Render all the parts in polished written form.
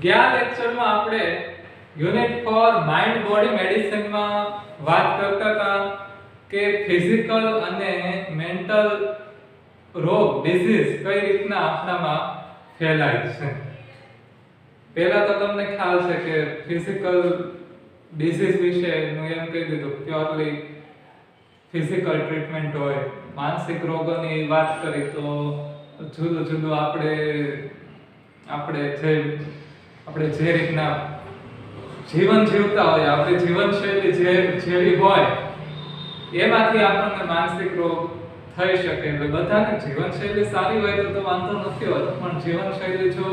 ગયા લેક્ચરમાં આપણે યુનિટ ફોર માઇન્ડ બોડી મેડિસિનમાં વાત કરતા હતા કે ફિઝિકલ અને મેન્ટલ રોગ ડિઝીઝ કઈ રીતના આપણામાં ફેલાય છે. પહેલા તો તમને ખ્યાલ છે કે ફિઝિકલ ડિઝીઝ વિશે હું એમ કહી દીધું પ્યોરલી ફિઝિકલ ટ્રીટમેન્ટ હોય. માનસિક રોગોની વાત કરી તો જુદું જુદું આપણે જે રીતના જીવન જીવતા હોય, આપણી જીવનશૈલી જેવી હોય એમાંથી આપણને માનસિક રોગ થઈ શકે. એટલે બધાને જીવનશૈલી સારી હોય તો વાંધો નથી હોતો, પણ જીવનશૈલી જો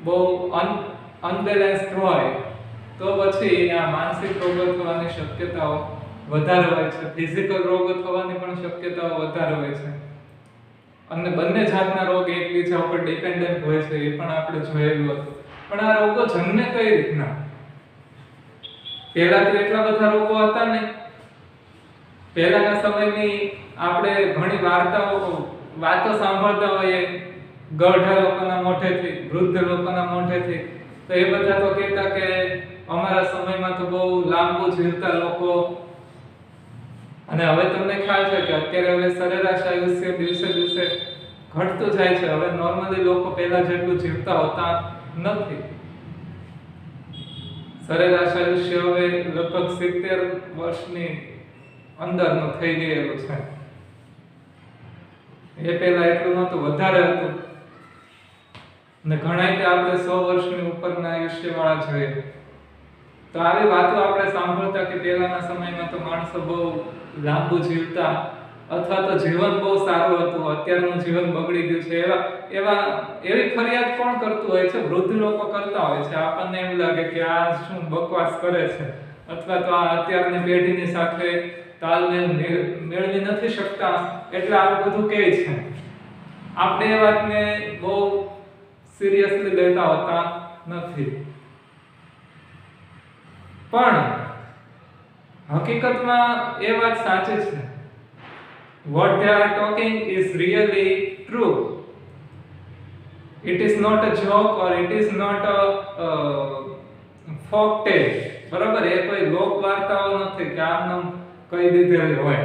બહુ અનબેલેન્સ્ડ હોય તો પછી આ માનસિક રોગો થવાની શક્યતાઓ વધારે હોય છે. ફિઝિકલ રોગો થવાની પણ શક્યતાઓ વધારે હોય છે. અને બંને જાતના રોગ એકબીજા ઉપર ડિપેન્ડન્ટ હોય છે, એ પણ આપણે જોયેલું હતું. પણ આ રોગો જન્મે કઈ રીતના? પહેલા તો એટલા બધા રોગો હતા ને. પહેલાના સમયની આપણે ઘણી વાતો સાંભળતા હોઈએ ગઢા લોકોના મોઢેથી, વૃદ્ધ લોકોના મોઢેથી. તો એ બધા તો કહેતા કે અમારા સમયમાં તો બહુ લાંબુ જીવતા લોકો. અને હવે તમને ખ્યાલ છે કે અત્યારે હવે સરેરાશ આયુષ્ય દિવસે દિવસે ઘટતું જાય છે. હવે નોર્મલી લોકો પહેલા જેટલું જીવતા હોતા નથી. સરેરાશ આયુષ્ય હવે લગભગ 70 વર્ષની અંદરનું થઈ ગયેલું છે. એ પહેલા એટલું નહોતું, વધારે હતું. અને ઘણા કે આપણે 100 વર્ષની ઉપરના આયુષ્ય વાળા જોઈએ. તો આવી વાતો આપણે સાંભળતા કે પહેલાના સમયમાં તો માણસો બહુ લાંબુ જીવતા, અથવા તો જીવન બહુ સારું હતું, અત્યારનું જીવન બગડી ગયું છે. એવી ફરિયાદ કોણ કરતું હોય છે? વૃદ્ધ લોકો કરતા હોય છે. આપણને એમ લાગે કે આ શું બકવાસ કરે છે, અથવા તો આ અત્યારની પેઢીની સાથે તાલમેલ મેળવી નથી શકતા એટલે આવું બધું કહે છે. આપણે એ વાતને બહુ સિરિયસલી લેતા હોતા નથી. પણ હકીકતમાં એ વાત સાચી છે. What they are talking is really true. It is not a joke or it is not a folk tale. બરાબર? એ કોઈ લોક વાર્તાઓ નથી કે આમ કહી દીધેલી હોય.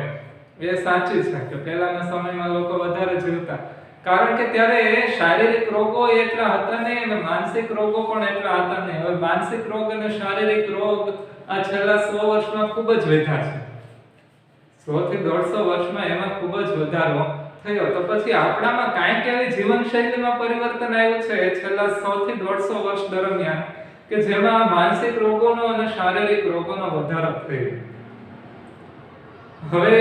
એ સાચી છે કે પહેલાના સમયમાં લોકો વધારે જીવતા, કારણ કે ત્યારે શારીરિક રોગો એટલા હતા નહીં અને માનસિક રોગો પણ એટલા હતા નહીં. હવે માનસિક રોગ અને શારીરિક રોગ આ છેલ્લા 100 વર્ષમાં ખૂબ જ વધ્યા છે. 100 થી 150 વર્ષમાં એમાં ખૂબ જ વધારો થયો. તો પછી આપણામાં કાંઈક એવી જીવનશૈલીમાં પરિવર્તન આવ્યું છે છેલ્લા 100 થી 150 વર્ષ દરમિયાન કે જેમાં માનસિક રોગોનો અને શારીરિક રોગોનો વધારો થયો. હવે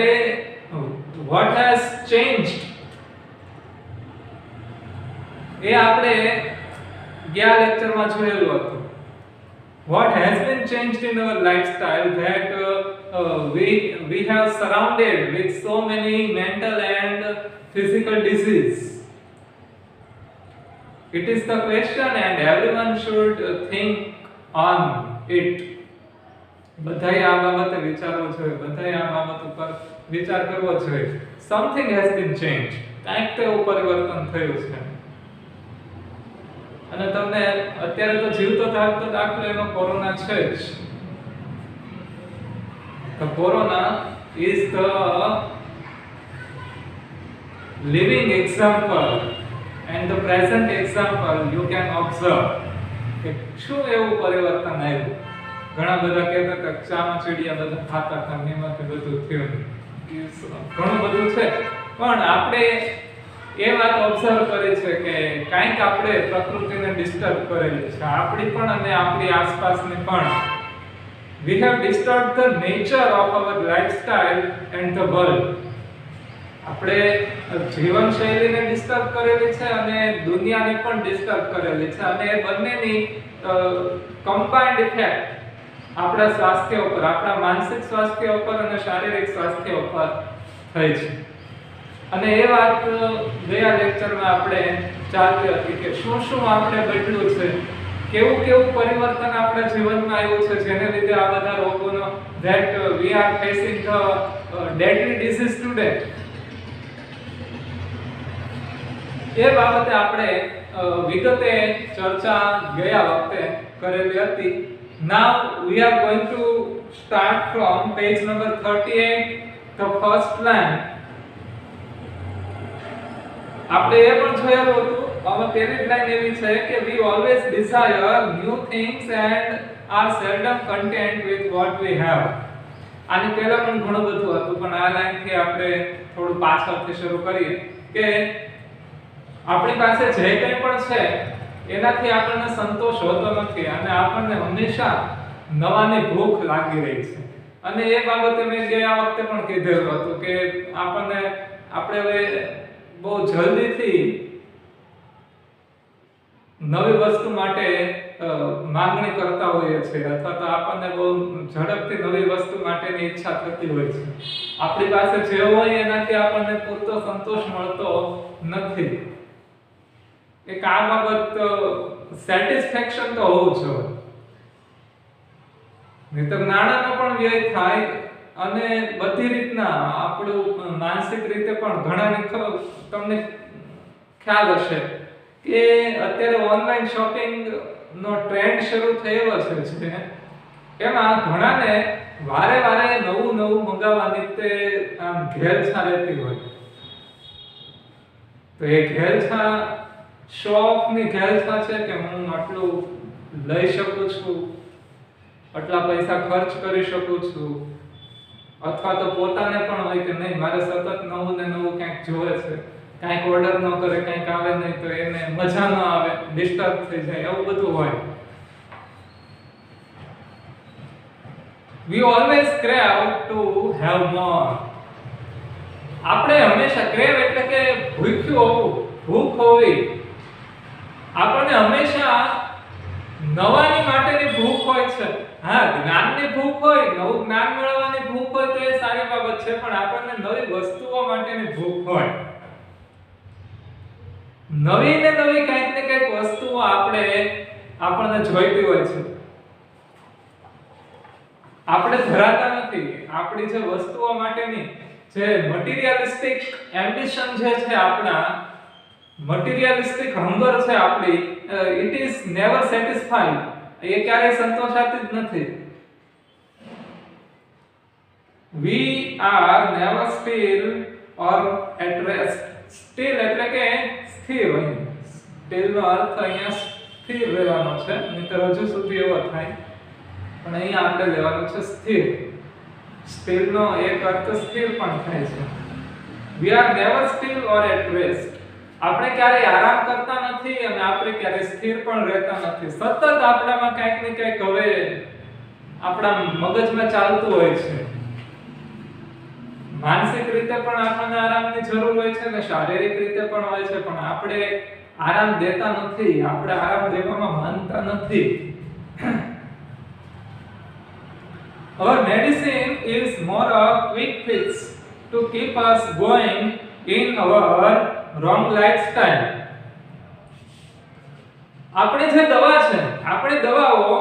what has changed એ આપણે ગયા લેક્ચરમાં જોયેલું હતું. What has been changed in our lifestyle that we have surrounded with so many mental and physical disease. It is the question and everyone should think on it. બધાએ આ બાબતે વિચારવું જોઈએ, બધાએ આ બાબત ઉપર વિચાર કરવો જોઈએ. Something has been changed. કાંઈક તો એવું પરિવર્તન થયું છે. અને તમને અત્યારે તો જીવતો થાકતો દાખલો એનો કોરોના છે જ. The corona is the living example and the present example you can observe. કે શું એવું પરિવર્તન આવ્યું? ઘણા બધા કહેતા હતા ચામાં ચીડિયા બધા ખાતા હતા, એમાંથી બધું થયું. ઘણું બધું છે, પણ આપણે એ વાત ઓબ્ઝર્વ કરી છે કે કાંઈક આપણે પ્રકૃતિને ડિસ્ટર્બ કરેલી છે, આપણી પણ અને આપણી આસપાસની પણ. We have disturbed the nature of our lifestyle and the world. આપણે જીવનશૈલીને ડિસ્ટર્બ કરેલી છે અને દુનિયાને પણ ડિસ્ટર્બ કરેલી છે, અને એ બંનેની કમ્બાઇન્ડ ઇફેક્ટ આપણા સ્વાસ્થ્ય ઉપર, આપણા માનસિક સ્વાસ્થ્ય ઉપર અને શારીરિક સ્વાસ્થ્ય ઉપર થઈ છે. અને એ વાત ગયા લેક્ચરમાં આપણે ચાલતી હતી કે શું શું આપણે બદલ્યું છે, કેવું પરિવર્તન આપણા જીવનમાં આવ્યું છે જેને લીધે આ બધા રોગોનો that we are facing the deadly disease today. એ બાબતે આપણે વિગતે ચર્ચા ગયા વખતે કરેલી હતી. Now we are going to start from page number 38, the first line. આપણે એ પણ જોયેલું હતું. હવે પહેલી લાઈન એવી છે કે we always desire new things and are seldom content with what we have. આની પહેલા પણ ઘણું બધું હતું, પણ આ લાઈન થી આપણે થોડું પાછળથી શરૂ કરીએ કે આપણી પાસે જે કંઈ પણ છે એનાથી આપણને સંતોષ હોતો નથી અને આપણને હંમેશા નવાની ભૂખ લાગી રહી છે. અને એ બાબતે મેં ગયા વખતે પણ કીધેલું હતું કે આપણે હવે બહુ જલ્દીથી નવી વસ્તુ માટે માંગણી કરતા હોઈએ છીએ અથવા તો આપણને બહુ ઝડપથી નવી વસ્તુ માટેની ઈચ્છા થતી હોય છે. આપણી પાસે જે હોય એનાથી આપણને પૂરતો સંતોષ મળતો નથી. એક આ બાબત સેટિસ્ફેક્શન તો હોવું જોઈએ. નહીંતર નાણાંનો પણ વ્યય થાય અને બધી રીતના આપણું માનસિક રીતે પણ ઘણાને તમને ખ્યાલ હશે કે અત્યારે ઓનલાઈન શોપિંગ નો ટ્રેન્ડ શરૂ થયેલો છે. એમાં ઘણાને વારે નવું મંગાવવાની તે આમ ઘેલછા રહેતી હોય. તો એ ઘેલછા શો ઓફ ની ઘેલછા છે કે હું આટલું લઈ શકું છું, આટલા પૈસા ખર્ચ કરી શકું છું, અથવા તો પોતાને પણ હોય કે નહીં મારે સતત નવું ને નવું ક્યાંક જોવે છે, કાંઈક ઓર્ડર ન કરે, કાંઈક આવે નહીં તો એને મજા ન આવે, ડિસ્ટર્બ થઈ જાય, એવું બધું હોય. We always crave to have more. આપણે હંમેશા ક્રેવ એટલે કે ભૂખ્યું હોવું, ભૂખ હોવી. આપણને હંમેશા નવાની માટેની ભૂખ હોય છે. હા, જ્ઞાનની ભૂખ હોય, નવું જ્ઞાન મેળવવાની ભૂખ હોય તો એ સારી બાબત છે, પણ આપણને નવી વસ્તુઓ માટેની ભૂખ હોય. નવી ને નવી કંઈક ને કંઈક વસ્તુઓ આપણને જોઈતી હોય છે. આપણે ધરાતા નથી. આપણી જે વસ્તુઓ માટેની જે મટીરીયલિસ્ટિક એમ્બિશન જે છે, આપણા મટીરીયલિસ્ટિક હંગર છે આપણી, ઇટ ઇઝ નેવર સેટિસ્ફાઈડ. એ ક્યારેય સંતોષાતી જ નથી. We are never still or at rest. Still એટલે કે સ્થિર. still નો અર્થ અહીંયા સ્થિર રહેવાનો છે, નહીંતર હજુ સુધી એવો થાય, પણ અહીંયા આપણે લેવાનો છે સ્થિર. still નો એક અર્થ સ્થિર પણ થાય છે. We are never still or at rest. આપણે ક્યારેય આરામ કરતા નથી અને આપણે ક્યારેય સ્થિર પણ રહેતા નથી. સતત આપણામાં કંઈક ને કંઈક હવે આપણા મગજમાં ચાલતું હોય છે. માનસિક રીતે પણ આપણને આરામની જરૂર હોય છે અને શારીરિક રીતે પણ હોય છે, પણ આપણે આરામ દેતા નથી. આપણે આરામ દેવામાં માનતા નથી. Our medicine is more a quick fix to keep us going in our wrong lifestyle. આપણે જે દવા છે, આપણી દવાઓ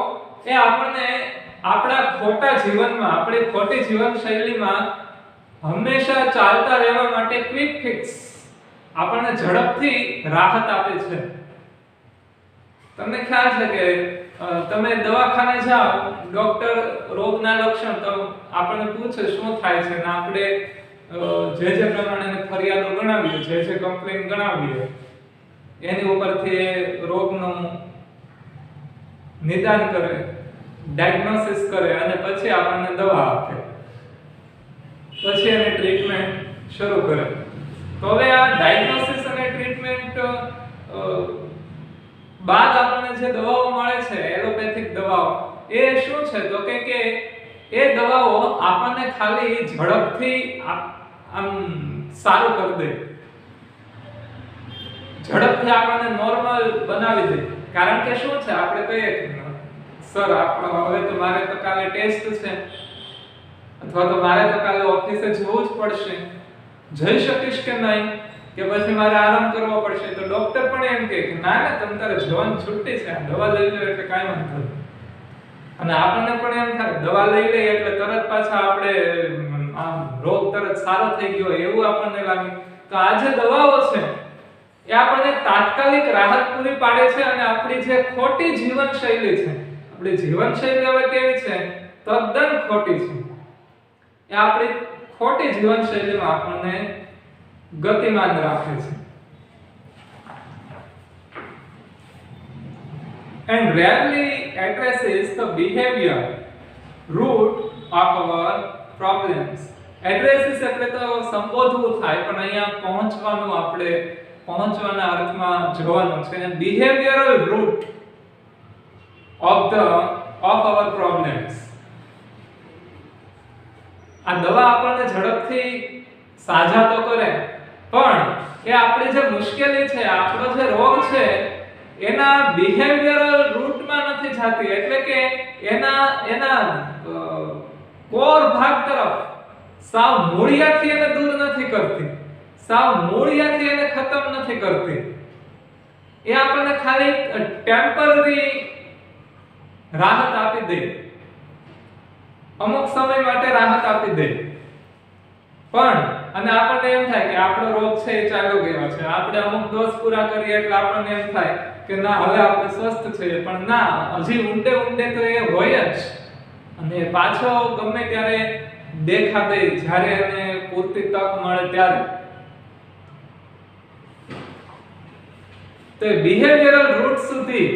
એ આપણને આપણા ખોટા જીવનમાં, આપણી ખોટી જીવનશૈલીમાં હંમેશા ચાલતા રહેવા માટે ક્વિક ફિક્સ, આપણને ઝડપથી રાહત આપે છે. તમને ખ્યાલ છે કે તમે દવાખાને જાઓ, ડોક્ટર રોગના લક્ષણ તો આપણને પૂછે શું થાય છે, ને આપણે જે પ્રમાણે ફરિયાદો ગણાવીએ, જે કમ્પ્લેન ગણાવીએ, એની ઉપરથી રોગનું નિદાન કરે, ડાયગ્નોસિસ કરે અને પછી આપણને દવા આપે, પછી એની ટ્રીટમેન્ટ શરૂ કરે. તો હવે આ ડાયગ્નોસિસ અને ટ્રીટમેન્ટ બાદ આપણને જે દવાઓ મળે છે, એલોપેથિક દવાઓ, એ શું છે તો કે એ દવાઓ આપણને ખાલી ઝડપથી આમ સારું કરી દે, ઝડપથી આપણને નોર્મલ બનાવી દે. કારણ કે શું છે, આપણે કહીએ સર હવે તો મારે તો કાલે ટેસ્ટ છે, અથવા તો મારે તો કાલે ઓફિસે જવું જ પડશે, જઈ શકીશ કે નહીં, કે પછી મારે આરામ કરવો પડશે, તો ડોક્ટર પણ એમ કહે કે ના તમે તારે જવાની છૂટી છે, દવા લઈ લે એટલે કાંઈ વાંધો નહીં. અને આપણને પણ એમ થાય દવા લઈ લઈએ એટલે તરત પાછા આપણે આમ રોગ તરત સારો થઈ ગયો એવું આપણને લાગે. તો આ જે દવાઓ છે એ આપણને તાત્કાલિક રાહત પૂરી પાડે છે અને આપણી જે ખોટી જીવનશૈલી છે, આપણી જીવનશૈલી હવે કેવી છે? તદ્દન ખોટી છે. એ આપણી ખોટી જીવનશૈલીમાં આપણને ગતિમાન રાખે છે. And rarely addresses the behavior root of our problems. Addresses એટલે તો સંબોધવું થાય, પણ અહીંયા પહોંચવાના અર્થમાં જોવાનું છે. Behavioral root of our problems. આ દવા આપણને ઝડપથી સાજા તો કરે, પણ એ આપણી જે મુશ્કેલી છે, આપણો જે રોગ છે, એના બિહેવિયરલ રૂટમાં નથી જાતી, એટલે કે એના કોર ભાગ તરફ સાવ મૂળિયાથી એને દૂર નથી કરતી, સાવ મૂળિયાથી એને ખતમ નથી કરતી. એ આપણને ખાલી ટેમ્પરરી રાહત આપી દે, અમુક સમય માટે રાહત આપી દે, પણ અને આપણને એમ થાય કે આપણો રોગ છે એ ચાલ્યો ગયો છે, આપણે અમુક ડોઝ પૂરા કરીએ એટલે આપણને એમ થાય કે ના હવે આપણે સ્વસ્થ છીએ, પણ ના, હજી ઊંડે તો એ હોય જ, અને પાછો ગમે ત્યારે દેખા દે જ્યારે એને પૂરતી તક મળે ત્યારે. તો બિહેવિયરલ રૂટ સુધી,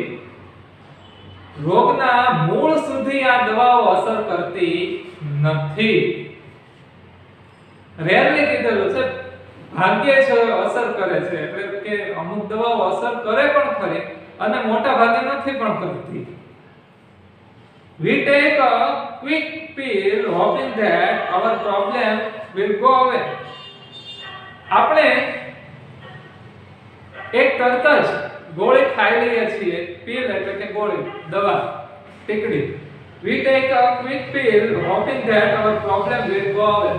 રોગના મૂળ સુધી આ દવાઓ અસર કરતી નથી. રેરલી કીધેલું છે, ભાગ્યે જ અસર કરે છે, એટલે કે અમુક દવાઓ અસર કરે પણ ખરી અને મોટા ભાગે નથી પણ કરતી. We take a quick pill hoping that our problem will go away. આપણે એક તરત જ ગોળી ખાઈ લઈએ છીએ. pill એટલે કે ગોળી, દવા, ટીકડી. We take a quick pill hoping that our problem will go away.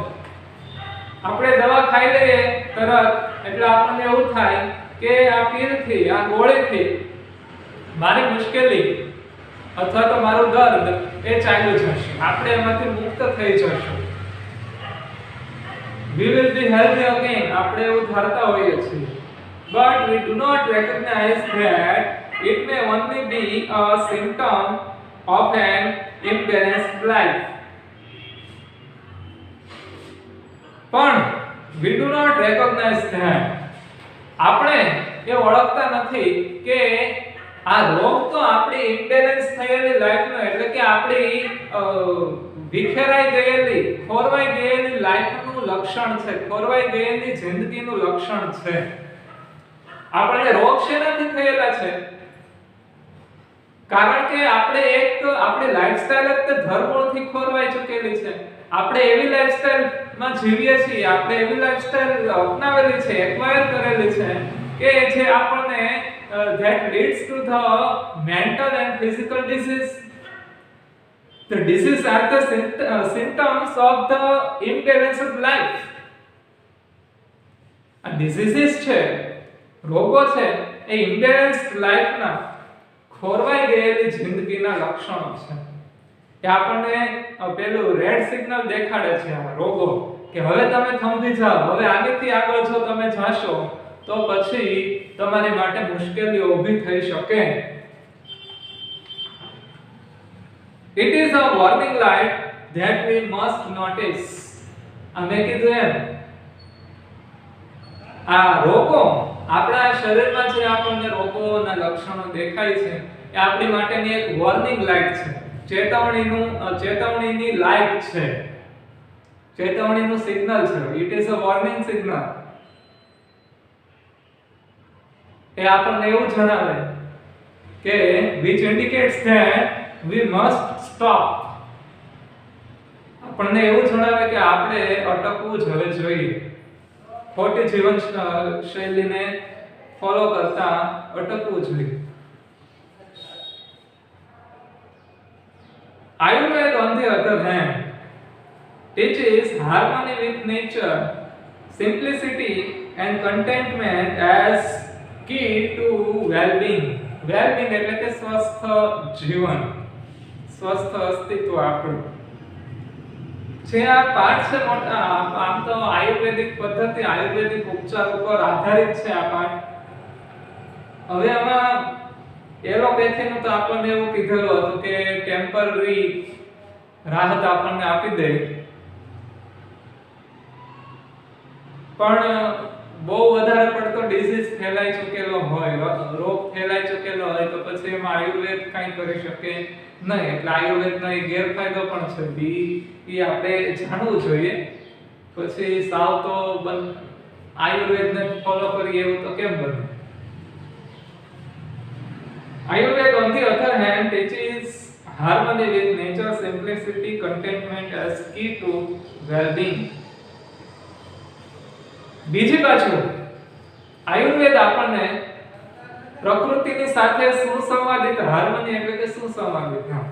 આપણે દવા ખાઈ લઈએ તરત એટલે આપણને એવું થાય કે આ પીલથી, આ ગોળીથી મારી મુશ્કેલી અથવા તો મારું દર્દ એ ચાલ્યું જશે, આપણે એમાંથી મુક્ત થઈ જશું. We will be healthy again. આપણે એવું ધારતા હોઈએ છીએ. But we do not recognize that it may only be a symptom of an imbalanced life. પણ we do not recognize that, આપણે એ ઓળખતા નથી કે આ રોગ તો આપણી ઇમ્બેલેન્સ થયેલી લાઈફનો, એટલે કે આપણી વિખેરાઈ ગયેલી, ખોરવાઈ ગયેલી લાઈફનું લક્ષણ છે, ખોરવાઈ ગયેલી જિંદગીનું લક્ષણ છે. આપણે રોગ શેનાથી થયેલા છે? કારણ કે આપણે એક તો આપણી લાઈફસ્ટાઈલ જ તે ધરમૂળથી ખોરવાઈ ચૂકેલી છે. આપણે એવી લાઈફસ્ટાઈલમાં જીવીએ છીએ, આપણે એવી લાઈફસ્ટાઈલ અપનાવેલી છે, એક્વાયર કરેલી છે કે જે આપણને that leads to the mental and physical disease. The disease are the symptoms of the imbalanced life. આ diseases છે, રોગો છે, એ imbalanced લાઈફના, ખોરવાઈ ગયેલી જિંદગીના લક્ષણો છે. કે આપણને પેલું રેડ સિગ્નલ દેખાડે છે આ રોગો, કે હવે તમે થંભી જાઓ, હવે આગળથી આગળ જો તમે જાશો તો પછી તમારી માટે મુશ્કેલીઓ ઊભી થઈ શકે. It is a warning light that we must notice. અમે કીધું એમ, આ રોગો આપણા શરીરમાં જે આપણને રોગોના લક્ષણો દેખાય છે એ આપણી માટેની એક વોર્નિંગ લાઇટ છે, ચેતવણીની લાઇટ છે, ચેતવણીનું સિગ્નલ છે. It is a warning signal. એ આપણને એવું જણાવે કે which indicates that we must stop. આપણને એવું જણાવે કે આપણે અટકવું જ હવે જોઈએ, ખોટી જીવન શૈલીને ફોલો કરતા અટકવું જોઈએ. Ayurveda, on the other hand, teaches harmony with nature, simplicity and contentment as key to well-being. Well-being એટલે કે સ્વસ્થ જીવન, સ્વસ્થ અસ્તિત્વ આપણું. જે આ પાઠ છે મોટા, આમ તો આયુર્વેદિક પદ્ધતિ, આયુર્વેદિક ઉપચાર ઉપર આધારિત છે આ પાઠ, હવે આમાં એલોપેથીનું તો આપણને એવું કીધેલું હતું કે ટેમ્પરરી રાહત આપણને આપી દે, પણ બહુ વધારે પડતો ડિઝીઝ ફેલાઈ ચૂકેલો હોય, રોગ ફેલાઈ ચૂકેલો હોય તો પછી એમાં આયુર્વેદ કાંઈ કરી શકે નહીં. એટલે આયુર્વેદનો એ ગેરફાયદો પણ છે, એ આપણે જાણવું જોઈએ. પછી સાવ તો આયુર્વેદને ફોલો કરીએ એવું તો કેમ બને? Ayurveda, on the other hand, teaches harmony with nature, simplicity, contentment as key to well-being. બીજી બાજુ આયુર્વેદ આપણને પ્રકૃતિની સાથે સુસંવાદિત, હાર્મની એટલે કે સુસંવાદિતા,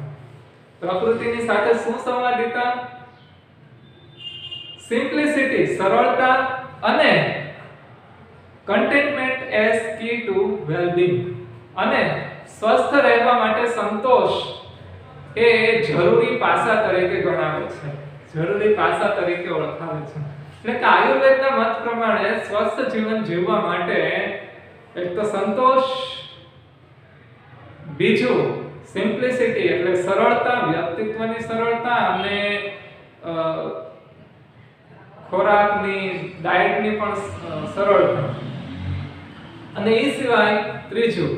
પ્રકૃતિની સાથે સુસંવાદિતા, સિમ્પ્લિસિટી સરળતા અને કન્ટેન્ટમેન્ટ એઝ કી ટુ વેલ-બીંગ, અને સ્વસ્થ રહેવા માટે સંતોષ એ જરૂરી પાસા તરીકે ગણાવે છે, જરૂરી પાસા તરીકે ઓળખાવે છે. એટલે કે આયુર્વેદના મત પ્રમાણે સ્વસ્થ જીવન જીવવા માટે એક તો સંતોષ, બીજું સિમ્પ્લિસિટી એટલે સરળતા, વ્યક્તિત્વની સરળતા, અને ખોરાકની, ડાયટની પણ સરળતા, અને એ સિવાય ત્રીજું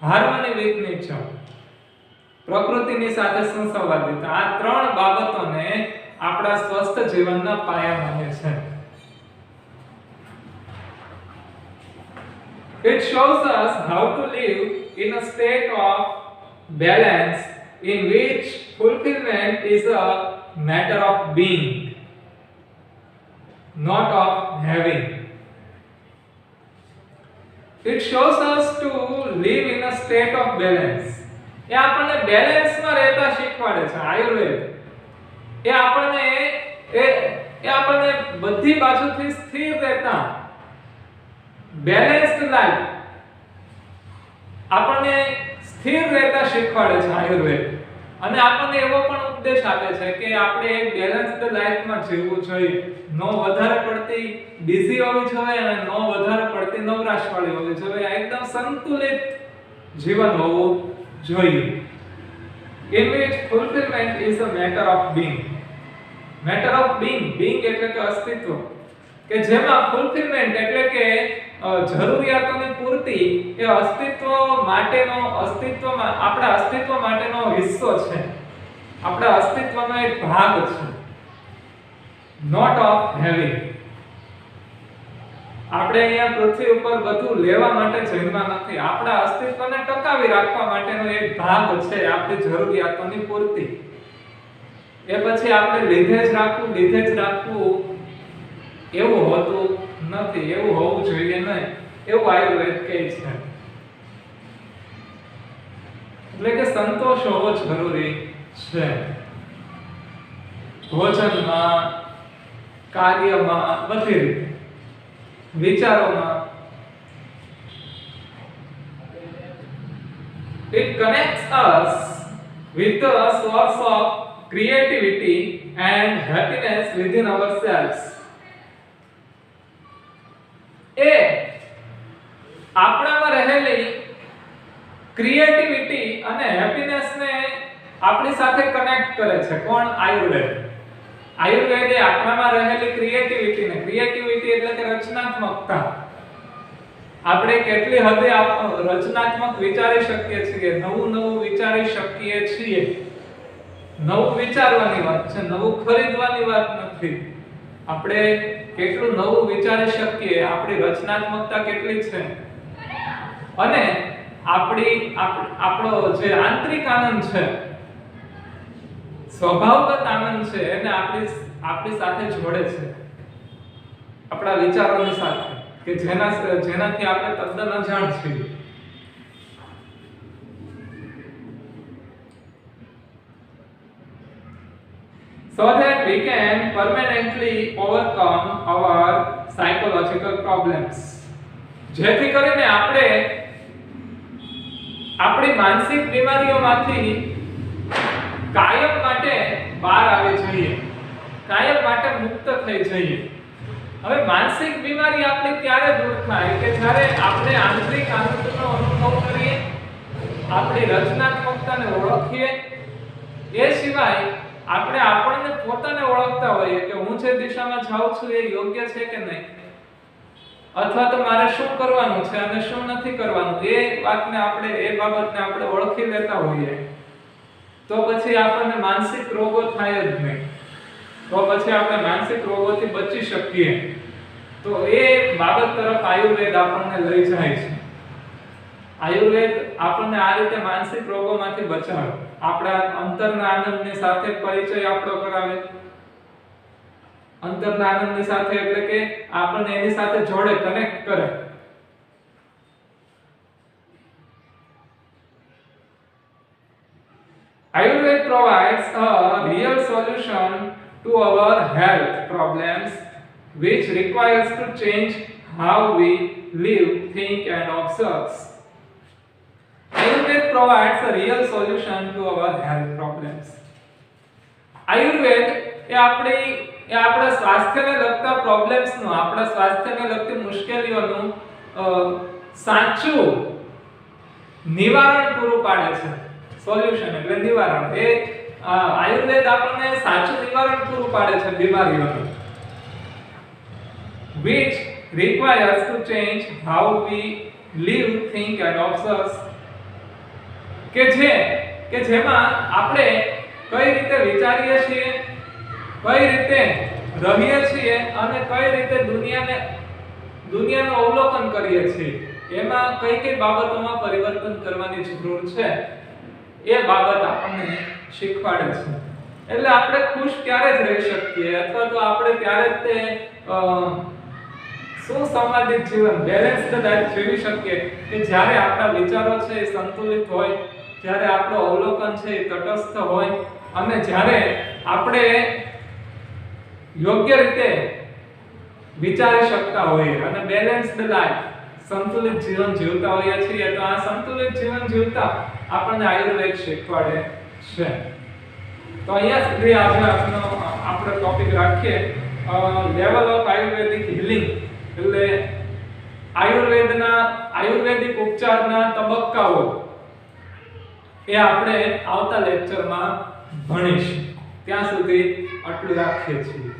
હાર્મની વિથ નેચર, પ્રકૃતિની સાથે સુસંવાદિતા. આ ત્રણ બાબતોને આપણા સ્વસ્થ જીવનના પાયા માને છે. It shows us how to live in a state of balance in which fulfillment is a matter of being, not of having. It shows us to live in a state of balance. એ આપણને બેલેન્સમાં રહેતા શીખવાડે છે આયુર્વેદ. એ આપણને બધી બાજુથી સ્થિર રહેતા, balanced life, આપણને સ્થિર રહેતા શીખવાડે છે આયુર્વેદ. અને આપણને એવો પણ ઉપદેશ આપે છે કે આપણે એક બેલેન્સ્ડ લાઈફમાં જીવવું જોઈએ. નો વધારે પડતી બિઝી હોવી જોઈએ અને નો વધારે પડતી નવરાશવાળી હોવી જોઈએ. એકદમ સંતુલિત જીવન હોવું જોઈએ. In which fulfillment is a matter of being. Matter of being, being એટલે કે અસ્તિત્વ, કે જેમાં fulfillment એટલે કે જરૂરિયાતોની પૂર્તિ એ આપણા અસ્તિત્વ માટેનો હિસ્સો છે, આપણા અસ્તિત્વનો એક ભાગ છે. Not of having. આપણે અહીંયા પૃથ્વી ઉપર બધું લેવા માટે જન્મા નથી. આપણા અસ્તિત્વને ટકાવી રાખવા માટેનો એક ભાગ છે આપણી જરૂરિયાતોની પૂર્તિ. એ પછી આપણે લીધે જ રાખવું એવું હોતું નથી, એવું હોવું જોઈએ નહીં, એવું આયુર્વેદ કહે છે. એટલે કે સંતોષ હોવો જરૂરી છે ભોજનમાં, કાર્યમાં, બધી રીતે, વિચારોમાં. It connects us with the source of creativity and happiness within ourselves. એ આપણામાં રહેલી ક્રિએટિવિટી અને હેપીનેસને આપણી સાથે કનેક્ટ કરે છે. કોણ? આયુર્વેદ. આયુર્વેદ એ આપણામાં રહેલી ક્રિએટિવિટી એટલે કે રચનાત્મકતા, આપણે કેટલી હદે રચનાત્મક વિચારી શકીએ છીએ, નવું વિચારી શકીએ છીએ. નવું વિચારવાની વાત છે, નવું ખરીદવાની વાત નથી. આપણે કેટલું નવું વિચારી શકીએ, આપણી રચનાત્મકતા કેટલી છે, અને આપણો જે આંતરિક આનંદ છે, સ્વભાવગત આનંદ છે, એને આપણી સાથે જોડે છે, આપણા વિચારોની સાથે, કે જેનાથી આપણે તદ્દન અજાણ છીએ. So that we can permanently overcome our psychological problems. જેથી કરીને આપણે આપણી માનસિક બીમારીઓમાંથી કાયમ માટે બહાર આવી જઈએ, કાયમ માટે મુક્ત થઈ જઈએ. હવે માનસિક બીમારી આપણી ત્યારે દૂર થાય કે જ્યારે આપણે આંતરિક આનંદનો અનુભવ કરીએ, આપણી રચનાત્મકતાને ઓળખીએ, એ સિવાય આપણે આપણને પોતાને ઓળખતા હોઈએ કે હું જે દિશામાં જાઉં છું એ યોગ્ય છે કે નહીં, અથવા તો મારે શું કરવાનું છે અને શું નથી કરવાનું, એ બાબતને આપણે ઓળખી લેતા હોઈએ, તો પછી આપણને માનસિક રોગો થાય જ નહીં. તો પછી આપણે માનસિક રોગોથી બચી શકીએ. તો એ બાબત તરફ આયુર્વેદ આપણને લઈ જાય છે. આયુર્વેદ આપણને આ રીતે માનસિક રોગોમાંથી બચાવે, આપણા અંતરના આનંદની સાથે પરિચય આપણો કરાવે. અંતરના આનંદની સાથે એટલે કે આપણને એની સાથે જોડે, કનેક્ટ કરે. Ayurveda provides a real solution to our health problems, which requires to change how we live, think and observe. Ayurveda provides a real solution to our health problems. Ayurveda એ આપણા સ્વાસ્થ્યને લગતા પ્રોબ્લેમ્સનું, આપણા સ્વાસ્થ્યને લગતી મુશ્કેલીઓનું સાચું નિવારણ પૂરું પાડે છે. સોલ્યુશન એટલે નિવારણ. એ આયુર્વેદ આપણને સાચું નિવારણ પૂરું પાડે છે બીમારીઓનું. which requires to change how we live, think and observe. કે જેમાં આપણે કઈ રીતે વિચારીએ છીએ, કઈ રીતે રહીએ છીએ અને કઈ રીતે દુનિયાનું અવલોકન કરીએ છીએ, એમાં કઈ બાબતોમાં પરિવર્તન કરવાની જરૂર છે, એ બાબત આપણને શીખવાડે છે. એટલે આપણે ખુશ ક્યારે જ રહી શકીએ, અથવા તો આપણે ત્યારે જ તે સુસંવાદિત જીવન, બેલેન્સ્ડ લાઈફ જીવી શકીએ કે જ્યારે આપણા વિચારો છે એ સંતુલિત હોય, જ્યારે આપણો અવલોકન છે એ તટસ્થ હોય, અને જ્યારે આપણે યોગ્ય રીતે વિચારી શકતા હોઈએ અને બેલેન્સ્ડ લાઈફ, સંતુલિત જીવન જીવતા હોઈએ છીએ. તો આ સંતુલિત જીવન જીવતા આપણને આયુર્વેદ શીખવાડે છે. તો અહીંયા સુધી આજે આપણે ટોપિક રાખીએ, લેવલ ઓફ આયુર્વેદિક હીલિંગ, એટલે આયુર્વેદિક ઉપચારના તબક્કાઓ, એ આપણે આવતા લેક્ચરમાં ભણીશું. ત્યાં સુધી આટલું રાખીએ છીએ.